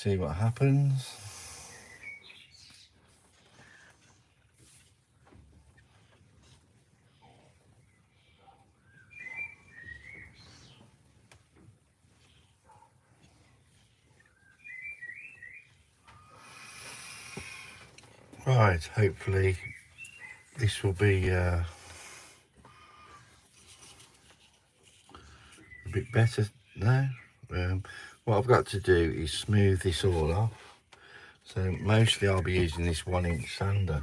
see what happens. Right, hopefully this will be a bit better now. What I've got to do is smooth this all off. So mostly I'll be using this 1-inch sander.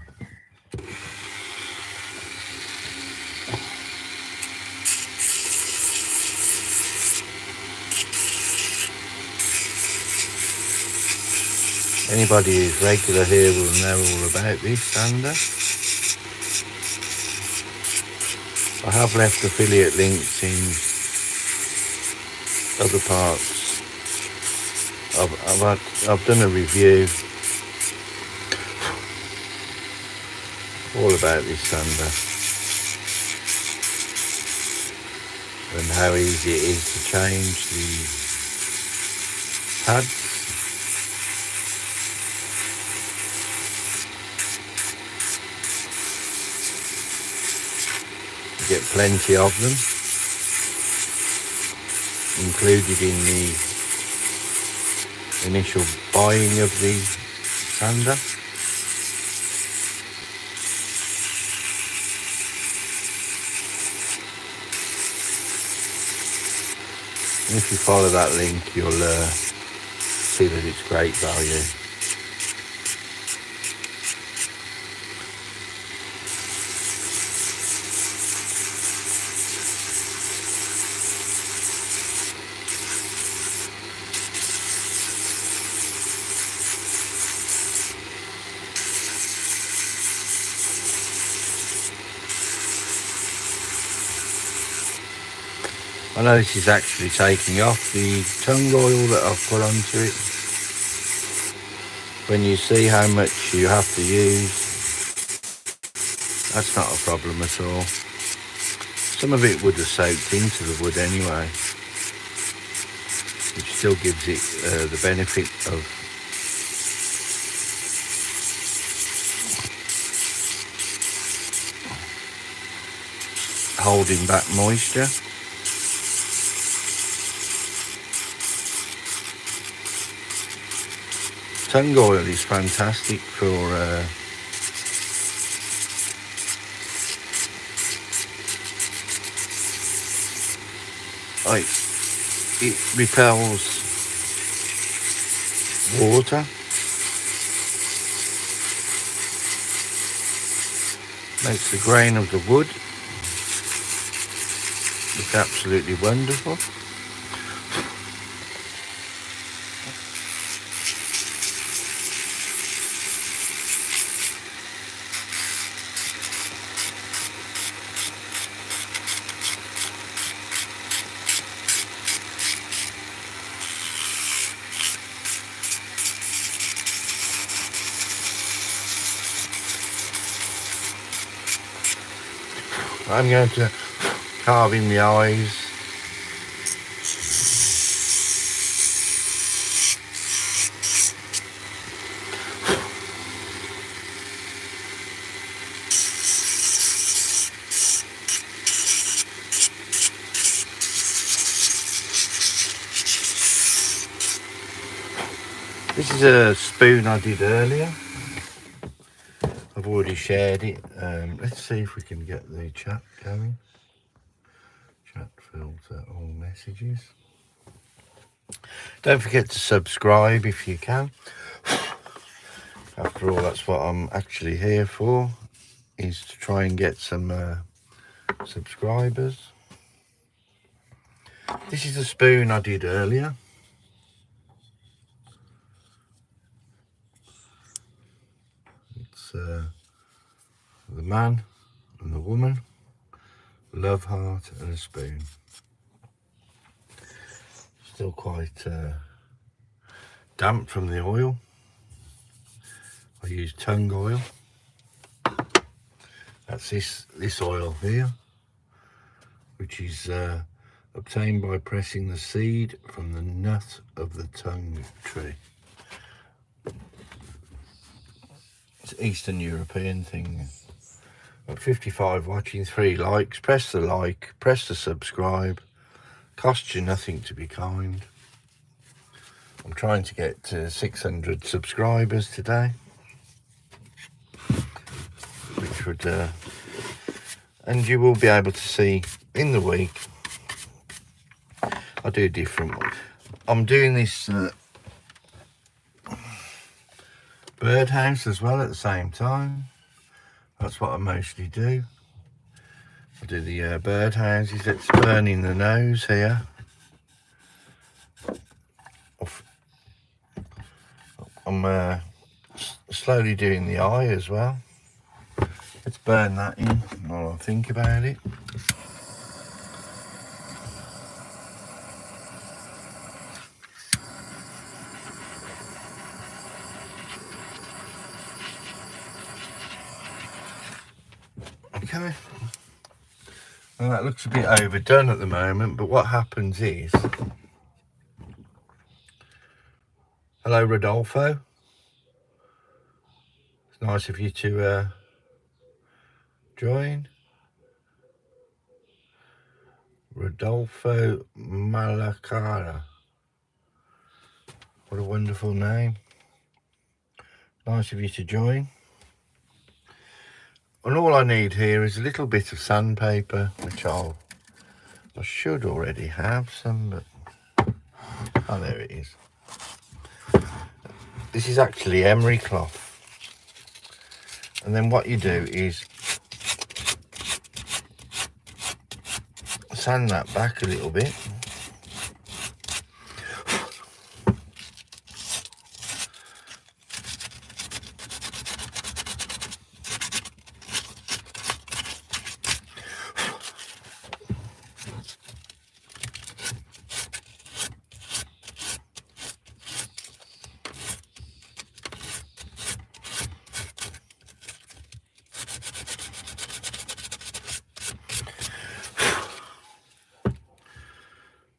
Anybody who's regular here will know all about this sander. I have left affiliate links in other parts. I've done a review all about this sander and how easy it is to change the pads. You get plenty of them included in the initial buying of the sander. And if you follow that link, you'll see that it's great value. I know this is actually taking off the tung oil that I've put onto it. When you see how much you have to use, that's not a problem at all. Some of it would have soaked into the wood anyway, which still gives it the benefit of holding back moisture. Tung oil is fantastic for it repels water, makes the grain of the wood look absolutely wonderful. I'm going to carve in the eyes. This is a spoon I did earlier. I've already shared it. Let's see if we can get the chat going. Chat filter all messages. Don't forget to subscribe if you can. After all, that's what I'm actually here for, is to try and get some subscribers. This is the spoon I did earlier. It's the man and the woman, love heart and a spoon. Still quite damp from the oil. I use tung oil. That's this oil here, which is obtained by pressing the seed from the nut of the tung tree. It's Eastern European thing. Got 55 watching, 3 likes. Press the like, press the subscribe. Costs you nothing to be kind. I'm trying to get to 600 subscribers today, which would and you will be able to see in the week I do different ones. I'm doing this birdhouse as well at the same time. That's what I mostly do. I do the birdhouses. It's burning the nose here. I'm slowly doing the eye as well. Let's burn that in while I think about it. Okay. Well, that looks a bit overdone at the moment, but what happens is... Hello, Rodolfo. It's nice of you to join. Rodolfo Malacara. What a wonderful name. Nice of you to join. And all I need here is a little bit of sandpaper, which I should already have some, but... Oh, there it is. This is actually emery cloth. And then what you do is sand that back a little bit.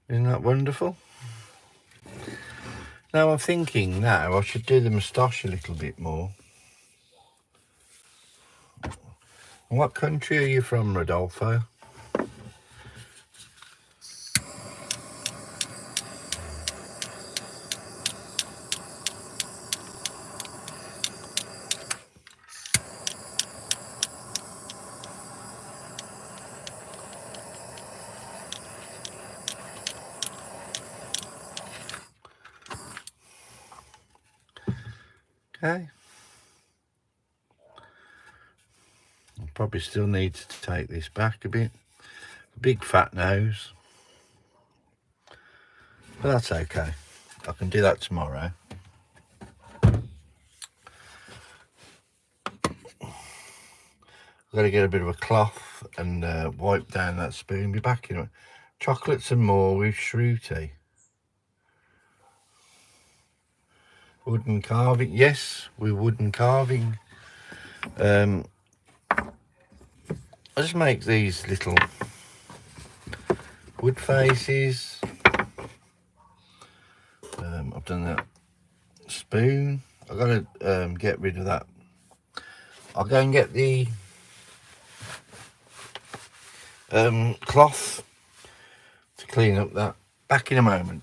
Isn't that wonderful? Now I'm thinking now I should do the moustache a little bit more. And what country are you from, Rodolfo? Okay. I probably still need to take this back a bit. Big fat nose. But that's okay. I can do that tomorrow. I've got to get a bit of a cloth and wipe down that spoon. Be back in it. Chocolates and more with Shruti. Wooden carving. Yes, we're wooden carving. I just make these little wood faces. I've done that spoon. I've got to get rid of that. I'll go and get the cloth to clean up that. Back in a moment.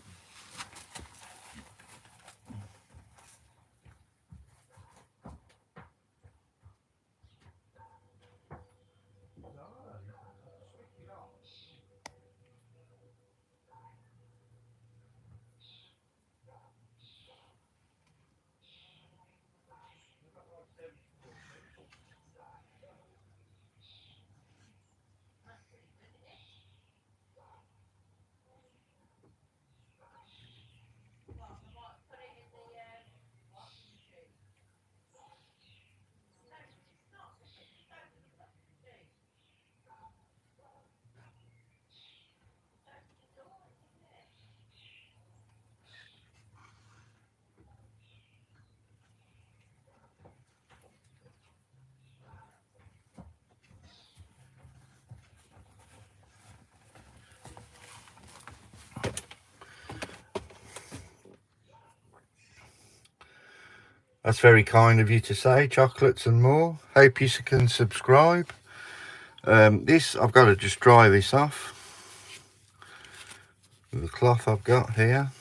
That's very kind of you to say. Chocolates and more. Hope you can subscribe. This, I've got to just dry this off with the cloth I've got here.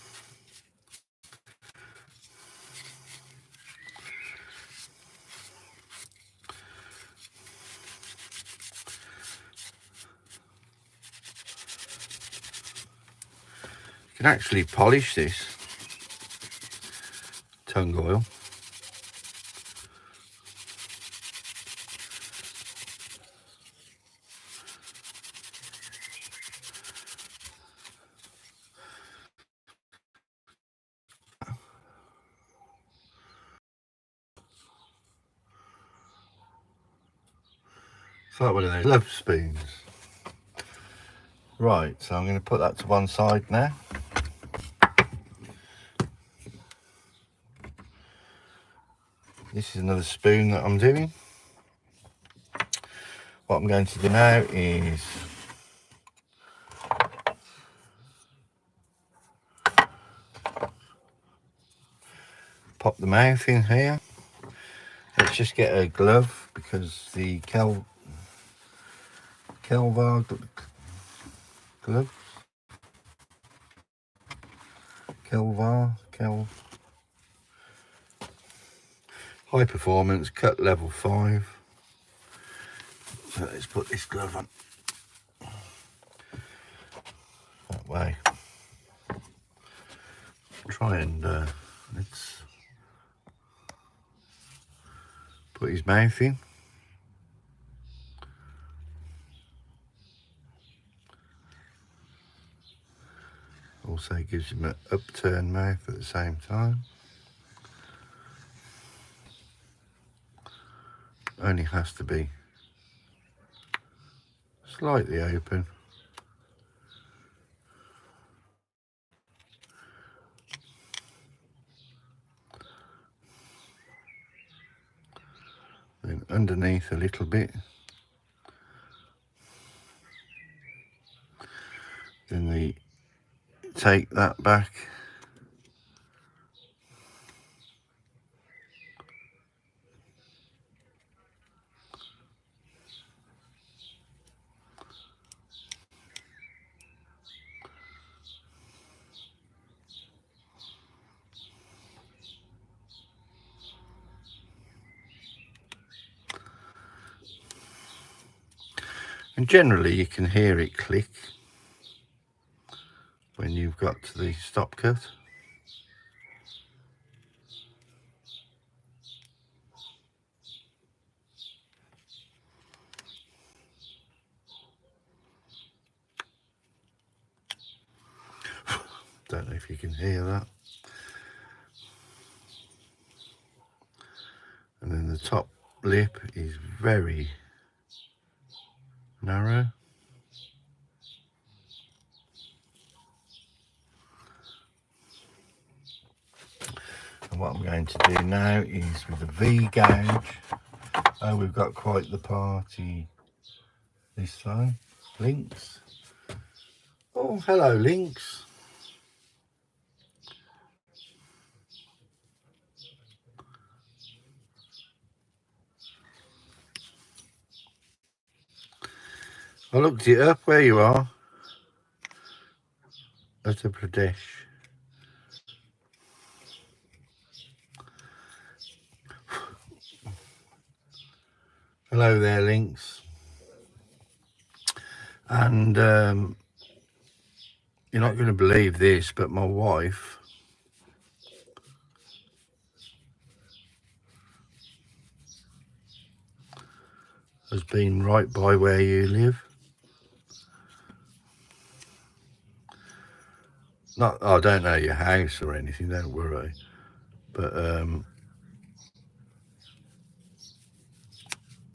You can actually polish this tung oil. It's like one of those love spoons. Right, so I'm going to put that to one side now. This is another spoon that I'm doing. What I'm going to do now is pop the mouth in here. Let's just get a glove because the Kelvar glove. High performance, cut level 5. So let's put this glove on. That way. Try and let's put his mouth in. Also gives him an upturned mouth at the same time. Only has to be slightly open. Then underneath a little bit. Then we take that back. And generally you can hear it click when you've got to the stop cut. Don't know if you can hear that. And then the top lip is very narrow. And what I'm going to do now is with the V gauge. Oh, we've got quite the party this time. Lynx. Oh, hello, Lynx. I looked it up where you are. Uttar Pradesh. Hello there, Lynx. And you're not going to believe this, but my wife has been right by where you live. Not, I don't know your house or anything, don't worry. But and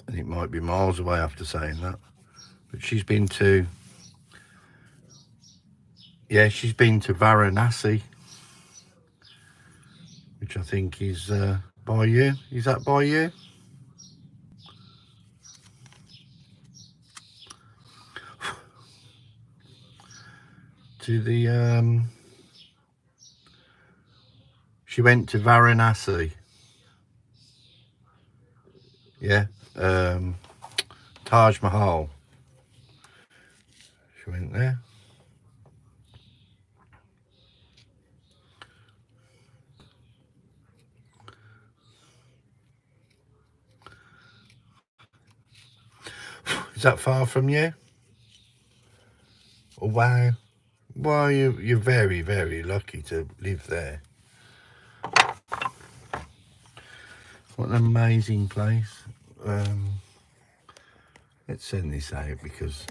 it might be miles away after saying that. But she's been to, yeah, she's been to Varanasi, which I think is by you. Is that by you? To the she went to Varanasi. Yeah, Taj Mahal. She went there. Is that far from you? Oh, wow. Well, you're very, very lucky to live there. What an amazing place. Let's send this out because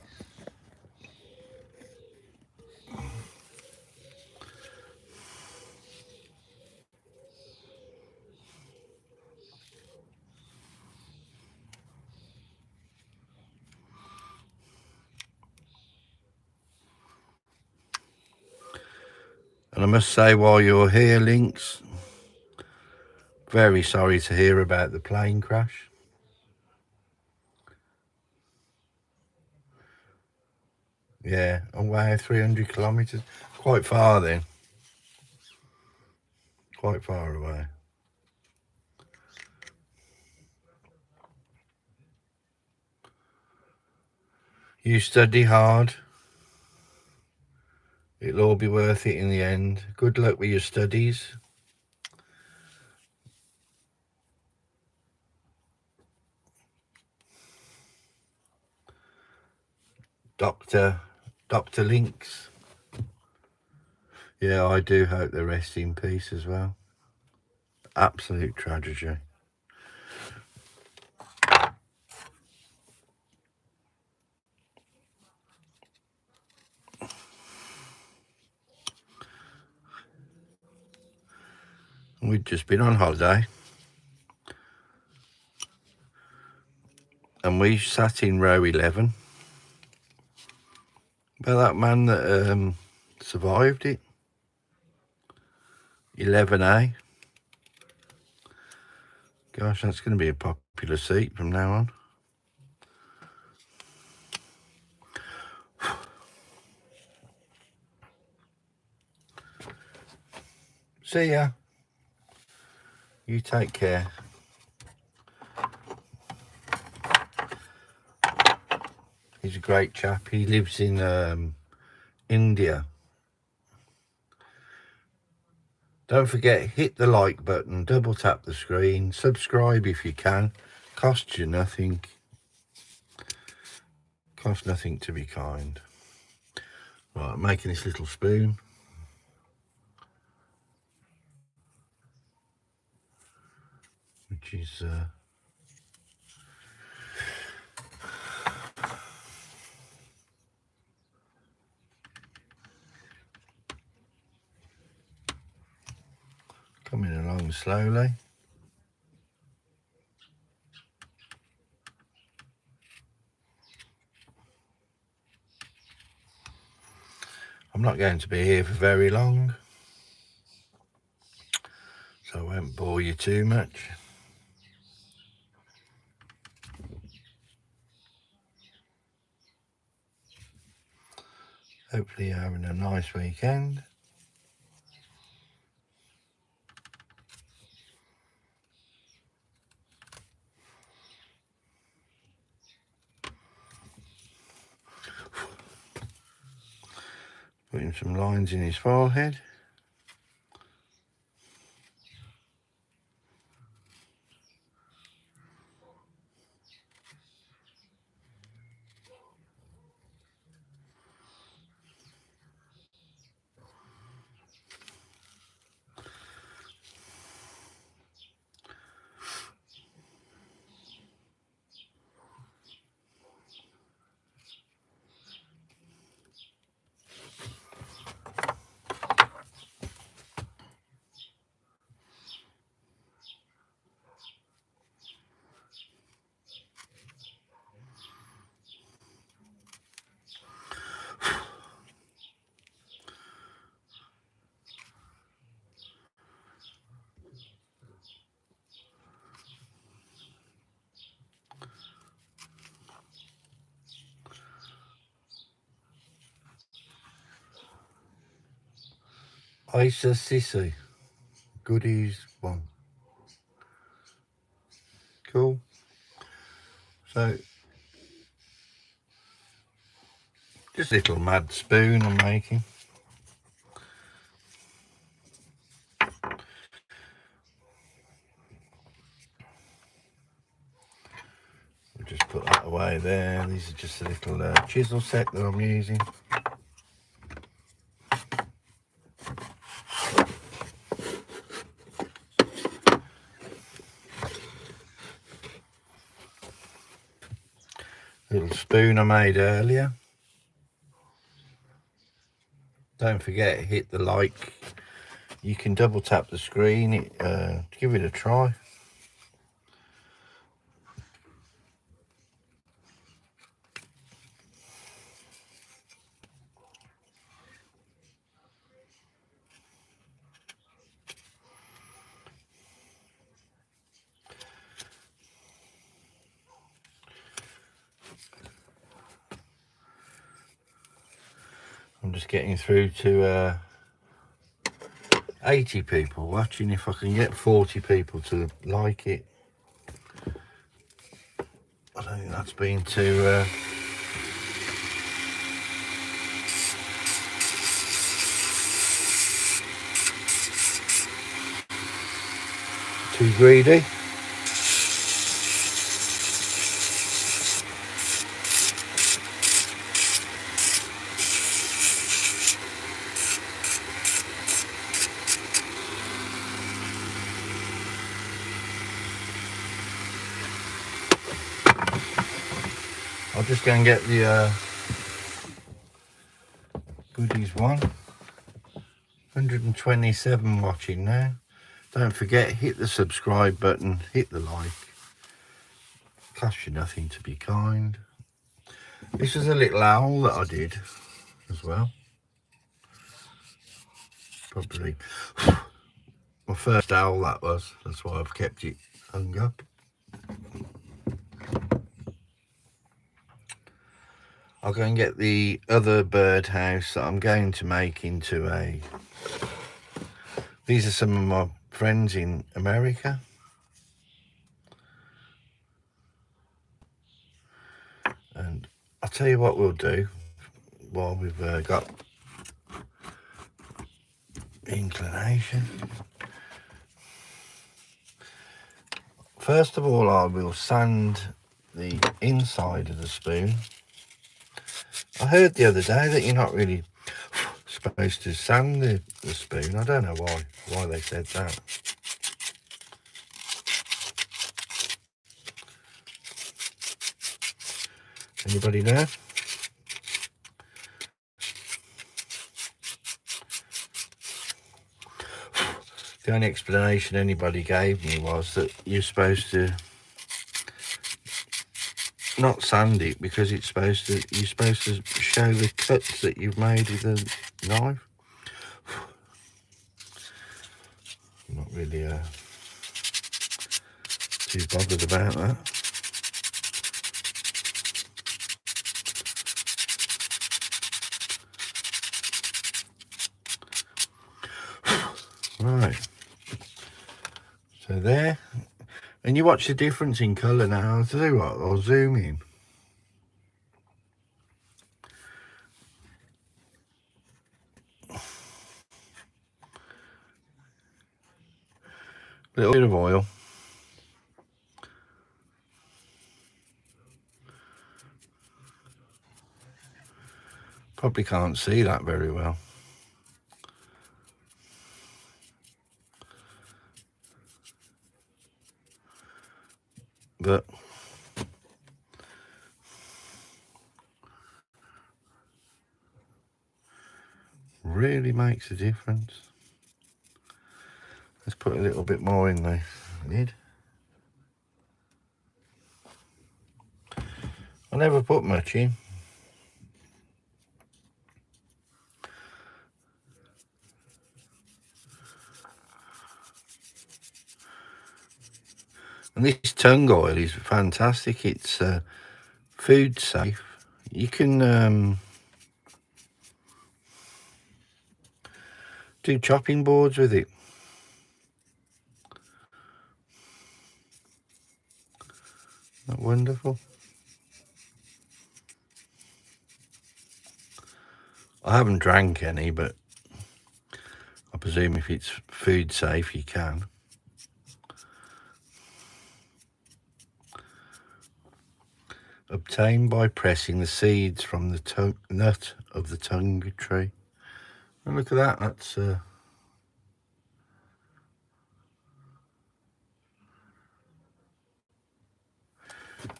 and I must say, while you're here, Lynx, very sorry to hear about the plane crash. Yeah, oh wow, 300 kilometres. Quite far then. Quite far away. You study hard. It'll all be worth it in the end. Good luck with your studies. Dr. Lynx. Yeah, I do hope they rest in peace as well. Absolute tragedy. We'd just been on holiday and we sat in row 11. Well, that man that survived it, 11A. Gosh, that's going to be a popular seat from now on. See ya. You take care. He's a great chap. He lives in India. Don't forget, hit the like button, double tap the screen, subscribe if you can. Costs you nothing. Costs nothing to be kind. Right, I'm making this little spoon. Which is coming along slowly. I'm not going to be here for very long, so I won't bore you too much. Hopefully you're having a nice weekend. Putting some lines in his forehead. Isa Sissy. Goodies one. Cool. So just a little mad spoon I'm making. We'll just put that away there. These are just a little chisel set that I'm using. Little spoon I made earlier. Don't forget, hit the like. You can double tap the screen, give it a try. I'm just getting through to 80 people watching. If I can get 40 people to like it, I don't think that's been too greedy. I'll just go and get the goodies one. 127 watching now. Don't forget, hit the subscribe button, hit the like. Costs you nothing to be kind. This is a little owl that I did as well. Probably my first owl that was. That's why I've kept it hung up. I'll go and get the other birdhouse that I'm going to make into a... These are some of my friends in America. And I'll tell you what we'll do while we've got inclination. First of all, I will sand the inside of the spoon. I heard the other day that you're not really supposed to sand the spoon. I don't know why they said that. Anybody know? The only explanation anybody gave me was that you're supposed to not sand it because you're supposed to show the cuts that you've made with the knife. I'm not really too bothered about that. Right, so there, and you watch the difference in colour now. I'll tell you what, I'll zoom in. A little bit of oil. Probably can't see that very well. But really makes a difference. Let's put a little bit more in the lid. I never put much in. And this tung oil is fantastic. It's food safe. You can do chopping boards with it. Isn't that wonderful? I haven't drank any, but I presume if it's food safe, you can. Obtained by pressing the seeds from the nut of the tongue tree. And look at that, that's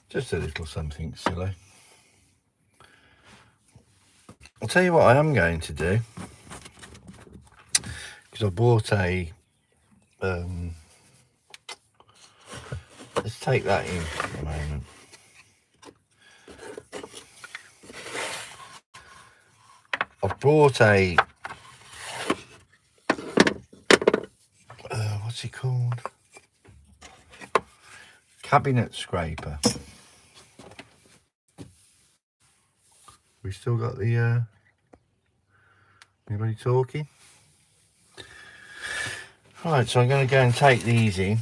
just a little something silly. I'll tell you what I am going to do, because I bought a, let's take that in for a moment. I've bought a, what's it called? Cabinet scraper. We still got the, anybody talking? Right, so I'm going to go and take these in.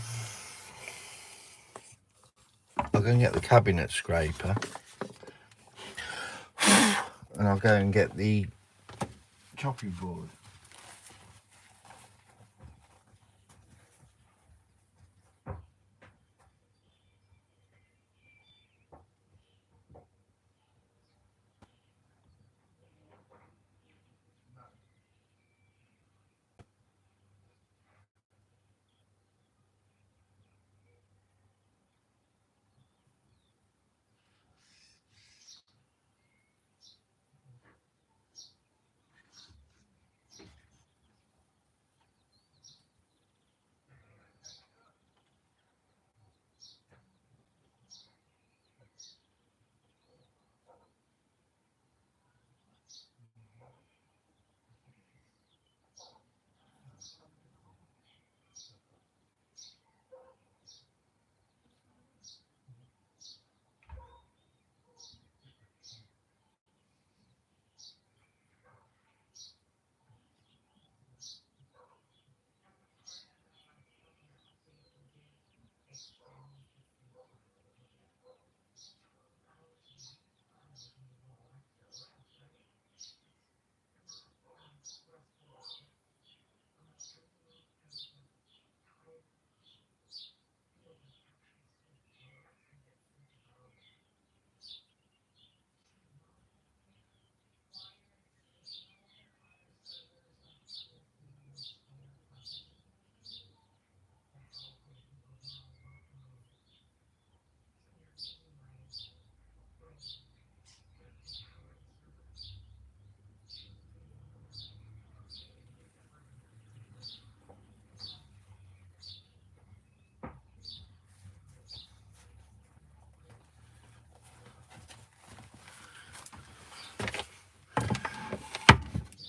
I'll go and get the cabinet scraper. And I'll go and get the chopping board.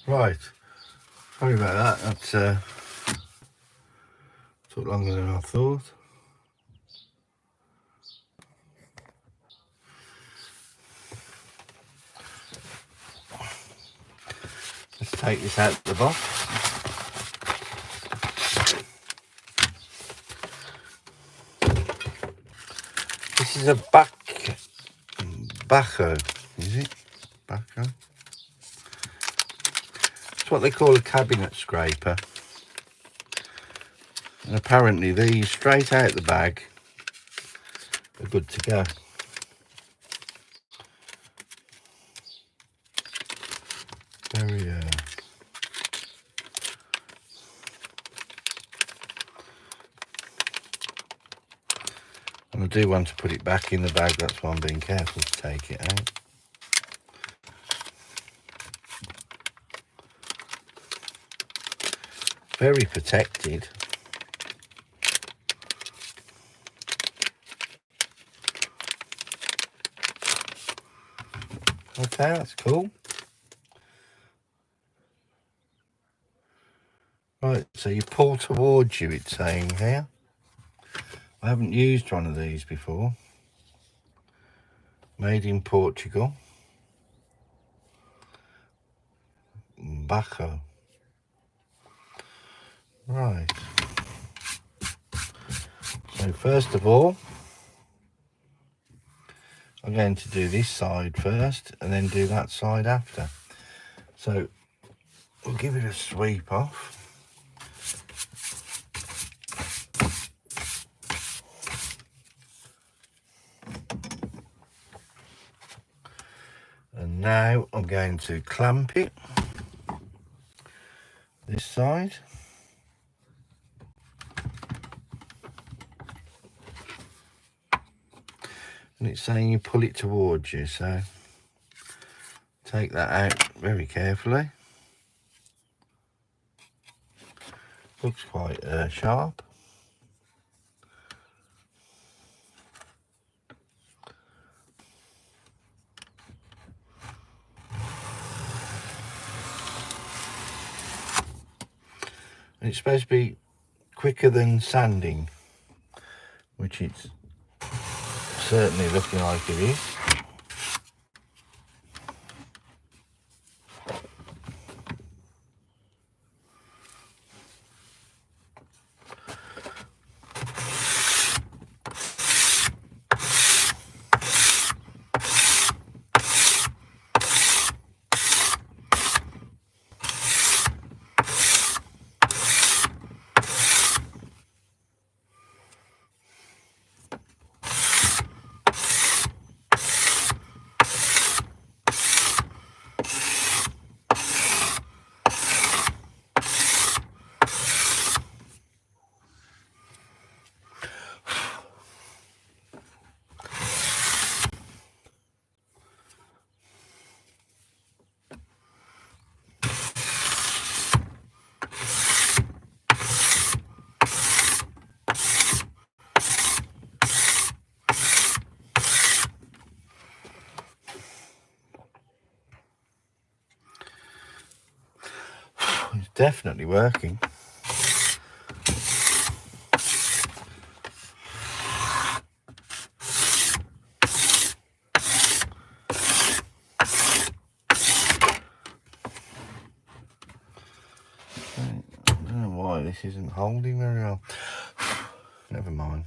Right, sorry about that, that took longer than I thought. Let's take this out of the box. This is a backhoe, is it? Backhoe? It's what they call a cabinet scraper. And apparently these, straight out the bag, are good to go. Very and I do want to put it back in the bag, that's why I'm being careful to take it out. Very protected. Okay, that's cool. Right, so you pull towards you, it's saying here. I haven't used one of these before. Made in Portugal. Baco. Right. So first of all, I'm going to do this side first and then do that side after. So we'll give it a sweep off. And now I'm going to clamp it this side. And it's saying you pull it towards you, so take that out very carefully. Looks quite sharp. And it's supposed to be quicker than sanding, which it's certainly looking like it is. It's definitely working. I don't know why this isn't holding very well. Never mind.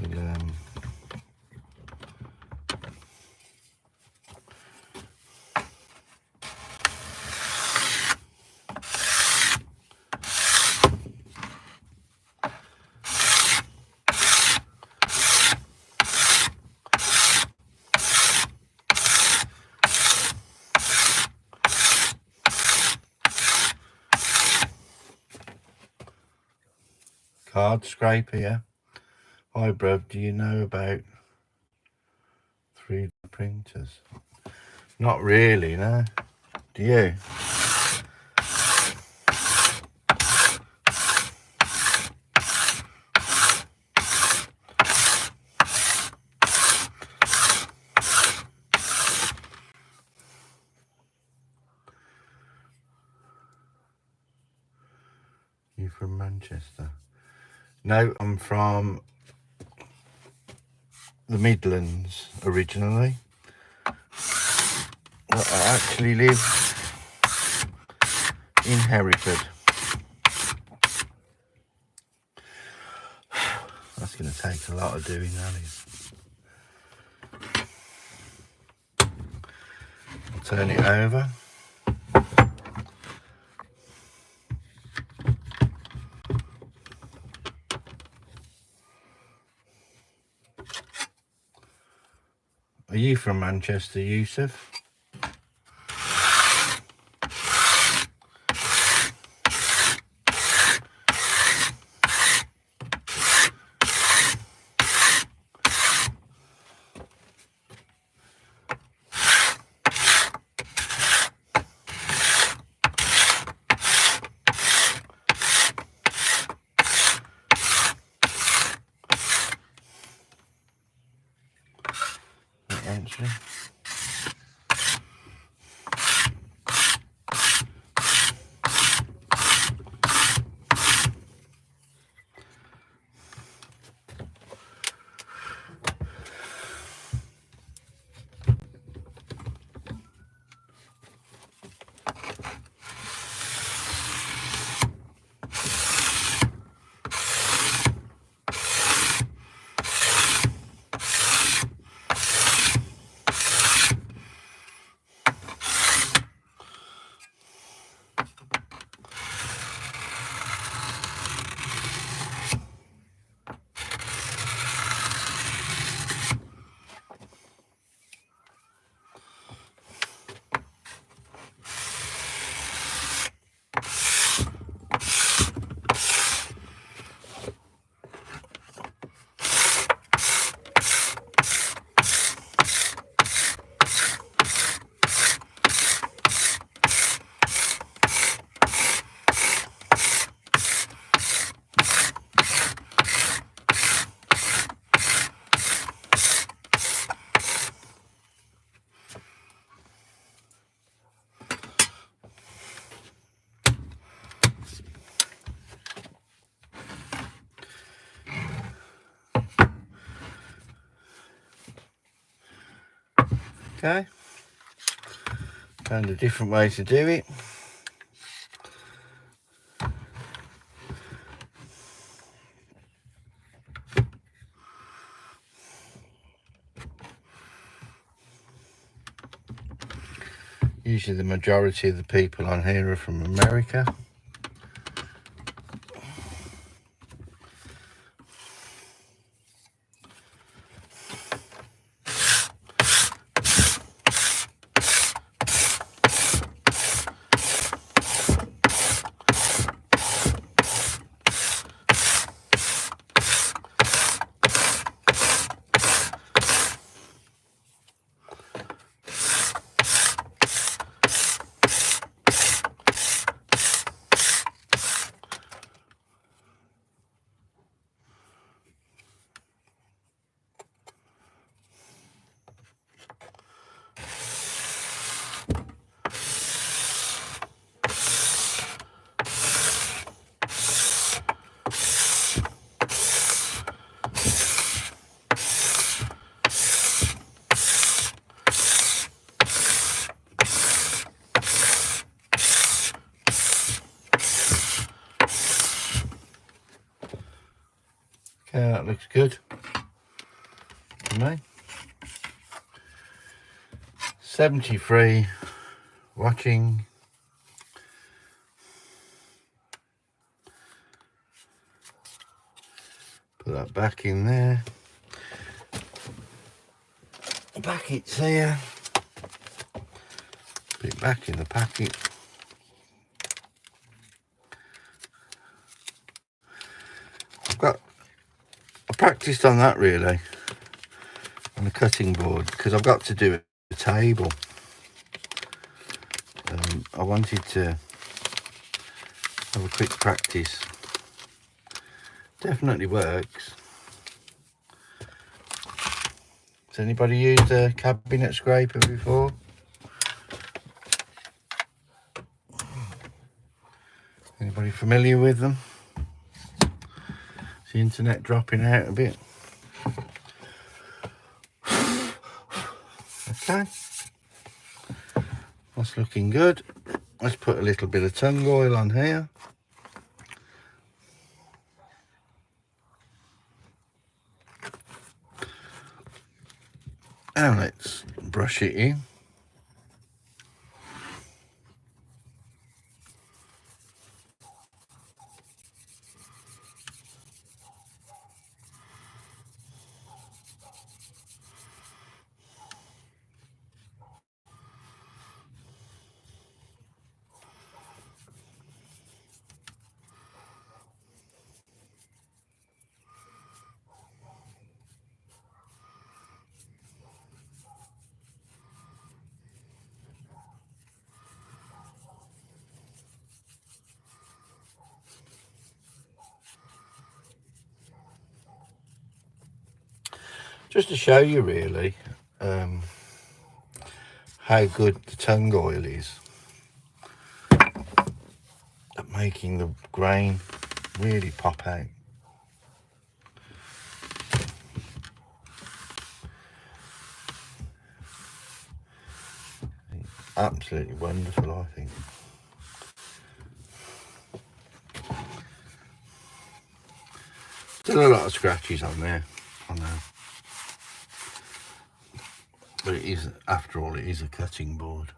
We'll, card scraper, yeah. Hi bruv, do you know about 3D printers? Not really, no. Do you? You from Manchester? No, I'm from the Midlands originally. But I actually live in Hereford. That's going to take a lot of doing, that is. I'll turn it over. Are you from Manchester, Yusuf? Actually. Okay, found a different way to do it. Usually the majority of the people on here are from America. Okay, that looks good to me. 73 watching. Put that back in there. The packet's here. Put it back in the packet. I practiced on that really, on the cutting board, because I've got to do a table. I wanted to have a quick practice. Definitely works. Has anybody used a cabinet scraper before? Anybody familiar with them? Is the internet dropping out a bit? Okay, that's looking good. Let's put a little bit of tung oil on here. And let's brush it in. Just to show you really how good the tung oil is at making the grain really pop out. Absolutely wonderful, I think. Still a lot of scratches on there, I know. But it is, after all, it is a cutting board.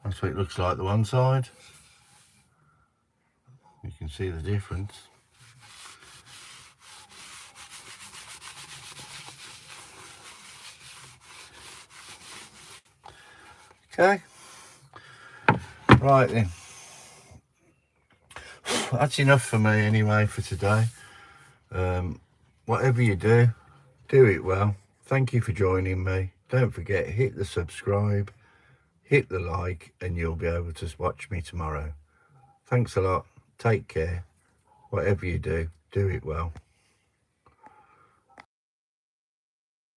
That's what it looks like the one side. You can see the difference. Okay, right then. That's enough for me anyway for today. Whatever you do it well. Thank you for joining me. Don't forget, hit the subscribe, hit the like, and you'll be able to watch me tomorrow. Thanks a lot. Take care. Whatever you do it well.